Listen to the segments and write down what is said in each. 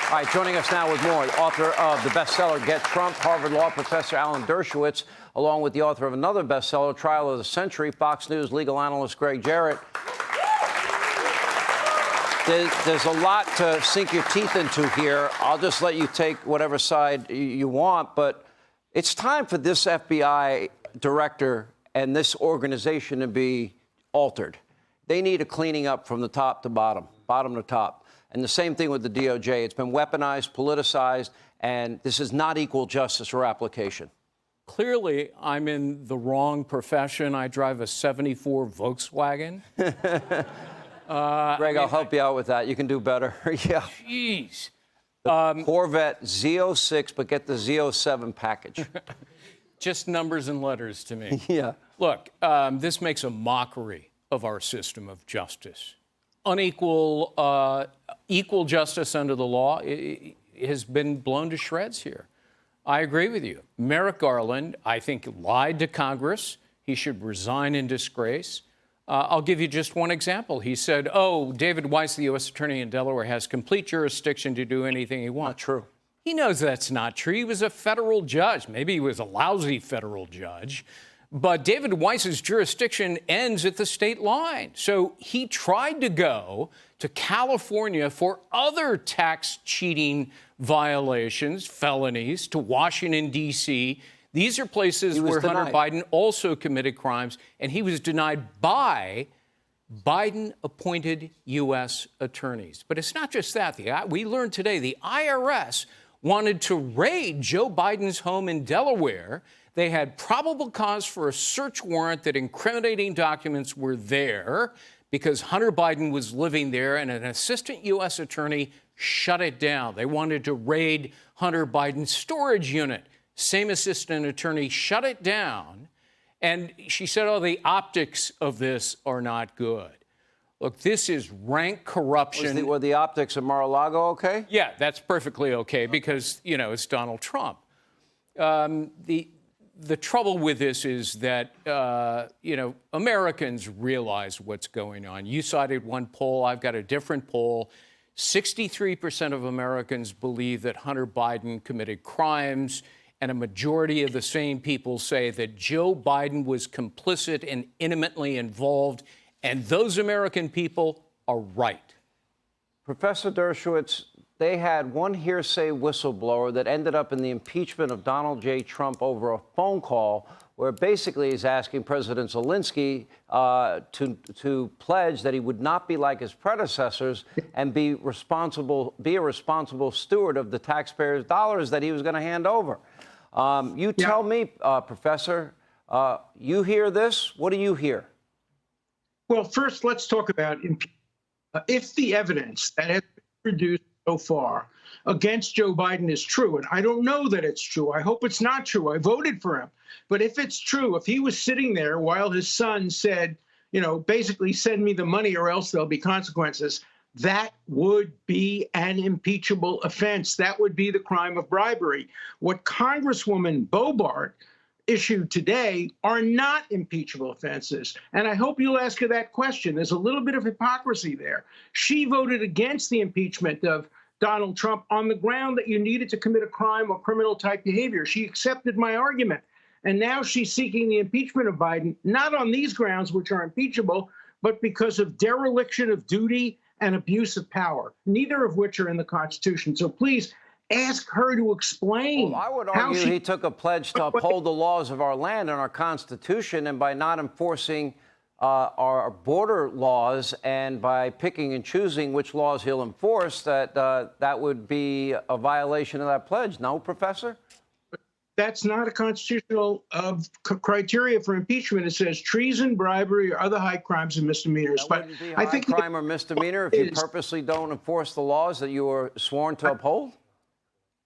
All right, joining us now with more, the author of the bestseller Get Trump, Harvard Law Professor Alan Dershowitz, along with the author of another bestseller, Trial of the Century, Fox News legal analyst Gregg Jarrett. There's a lot to sink your teeth into here. I'll just let you take whatever side you want, but it's time for this FBI director and this organization to be altered. They need a cleaning up from the top to bottom to top. And the same thing with the DOJ. It's been weaponized, politicized, and this is not equal justice or application. Clearly, I'm in the wrong profession. I drive a '74 Volkswagen. Greg, I'll help you out with that. You can do better. Yeah. Jeez. Corvette Z06, but get the Z07 package. Just numbers and letters to me. Yeah. Look, this makes a mockery of our system of justice. Unequal, equal justice under the law has been blown to shreds here. I agree with you. Merrick Garland, I think, lied to Congress. He should resign in disgrace. I'll give you just one example. He said, oh, David Weiss, the U.S. Attorney in Delaware, has complete jurisdiction to do anything he wants. Not true. He knows that's not true. He was a federal judge. Maybe he was a lousy federal judge. But David Weiss's jurisdiction ends at the state line. So he tried to go to California for other tax cheating violations, felonies, to Washington, D.C. These are places where Hunter Biden also committed crimes, and he was denied by Biden-appointed U.S. attorneys. But it's not just that. We learned today the IRS wanted to raid Joe Biden's home in Delaware. They had probable cause for a search warrant that incriminating documents were there because Hunter Biden was living there, and an assistant U.S. attorney shut it down. They wanted to raid Hunter Biden's storage unit. Same assistant attorney shut it down, and she said, oh, the optics of this are not good. Look, this is rank corruption. Were the optics of Mar-a-Lago okay? Yeah, that's perfectly okay because, you know, it's Donald Trump. The trouble with this is that, you know, Americans realize what's going on. You cited one poll. I've got a different poll. 63% of Americans believe that Hunter Biden committed crimes, and a majority of the same people say that Joe Biden was complicit and intimately involved, and those American people are right. Professor Dershowitz, they had one hearsay whistleblower that ended up in the impeachment of Donald J. Trump over a phone call where basically he's asking President Zelensky to pledge that he would not be like his predecessors and be a responsible steward of the taxpayers' dollars that he was going to hand over. Tell me, Professor, you hear this? What do you hear? Well, first, let's talk about if the evidence that has been produced so far against Joe Biden is true, and I don't know that it's true. I hope it's not true. I voted for him. But if it's true, if he was sitting there while his son said, you know, basically send me the money or else there'll be consequences, that would be an impeachable offense. That would be the crime of bribery. What Congresswoman Bobart issued today are not impeachable offenses. And I hope you'll ask her that question. There's a little bit of hypocrisy there. She voted against the impeachment of Donald Trump on the ground that you needed to commit a crime or criminal type behavior. She accepted my argument. And now she's seeking the impeachment of Biden, not on these grounds, which are impeachable, but because of dereliction of duty and abuse of power, neither of which are in the Constitution. So please ask her to explain. Well, I would argue he took a pledge to uphold the laws of our land and our Constitution, and by not enforcing our border laws and by picking and choosing which laws he'll enforce, that would be a violation of that pledge. No, Professor? That's not a constitutional criteria for impeachment. It says treason, bribery, or other high crimes and misdemeanors. That wouldn't be a high crime or misdemeanor if you purposely don't enforce the laws that you were sworn to uphold?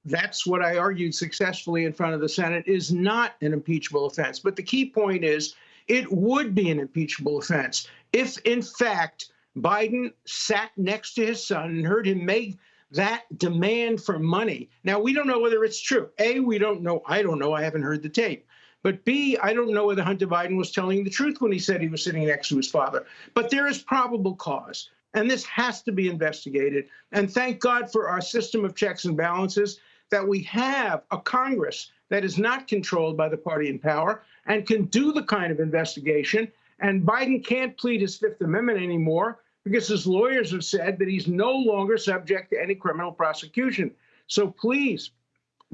That's what I argued successfully in front of the Senate, is not an impeachable offense. But the key point is it would be an impeachable offense if, in fact, Biden sat next to his son and heard him make that demand for money. Now, we don't know whether it's true. A, we don't know. I don't know. I haven't heard the tape. But B, I don't know whether Hunter Biden was telling the truth when he said he was sitting next to his father. But there is probable cause. And this has to be investigated. And thank God for our system of checks and balances, that we have a Congress that is not controlled by the party in power and can do the kind of investigation. And Biden can't plead his Fifth Amendment anymore because his lawyers have said that he's no longer subject to any criminal prosecution. So please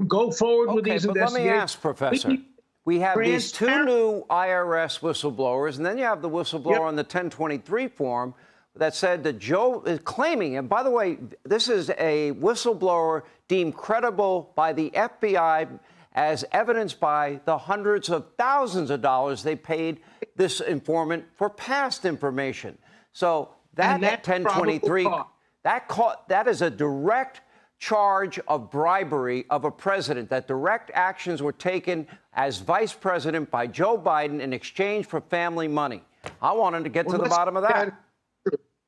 go forward with these investigations. Let me ask, Professor. We have these two new IRS whistleblowers, and then you have the whistleblower on the 1023 form that said that Joe is claiming, and by the way, this is a whistleblower deemed credible by the FBI as evidenced by the hundreds of thousands of dollars they paid this informant for past information. So that 1023, that is a direct charge of bribery of a president, that direct actions were taken as vice president by Joe Biden in exchange for family money. I wanted to get to the bottom of that.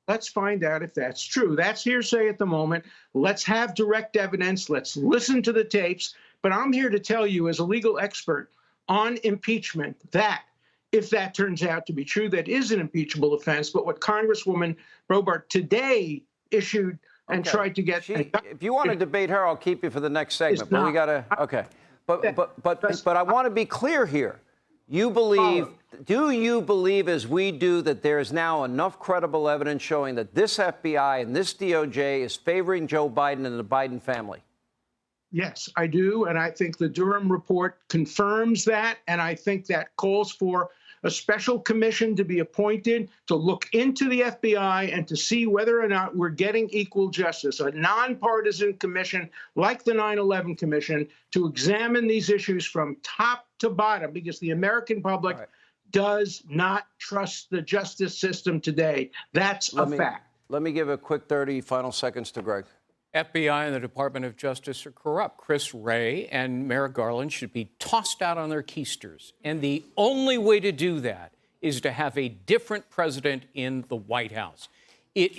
Let's find out if that's true. That's hearsay at the moment. Let's have direct evidence. Let's listen to the tapes. But I'm here to tell you, as a legal expert on impeachment, that if that turns out to be true, that is an impeachable offense. But what Congresswoman Robart today issued and tried to get. If you want to debate her, I'll keep you for the next segment. But we got to. Okay. But I want to be clear here. You believe, do you believe, as we do, that there is now enough credible evidence showing that this FBI and this DOJ is favoring Joe Biden and the Biden family? Yes, I do. And I think the Durham report confirms that. And I think that calls for a special commission to be appointed to look into the FBI and to see whether or not we're getting equal justice, a nonpartisan commission like the 9/11 Commission to examine these issues from top to bottom, because the American public does not trust the justice system today. That's a fact. Let me give a quick 30 final seconds to Greg. FBI and the Department of Justice are corrupt. Chris Wray and Merrick Garland should be tossed out on their keisters. And the only way to do that is to have a different president in the White House. It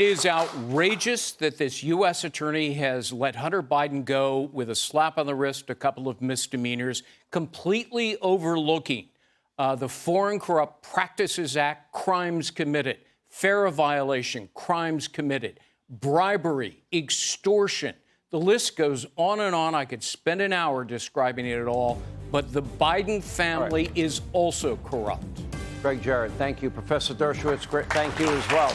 is outrageous that this U.S. attorney has let Hunter Biden go with a slap on the wrist, a couple of misdemeanors, completely overlooking the Foreign Corrupt Practices Act, crimes committed, FARA violation, crimes committed, bribery, extortion. The list goes on and on. I could spend an hour describing it all, but the Biden family is also corrupt. Gregg Jarrett, thank you. Professor Dershowitz, thank you as well.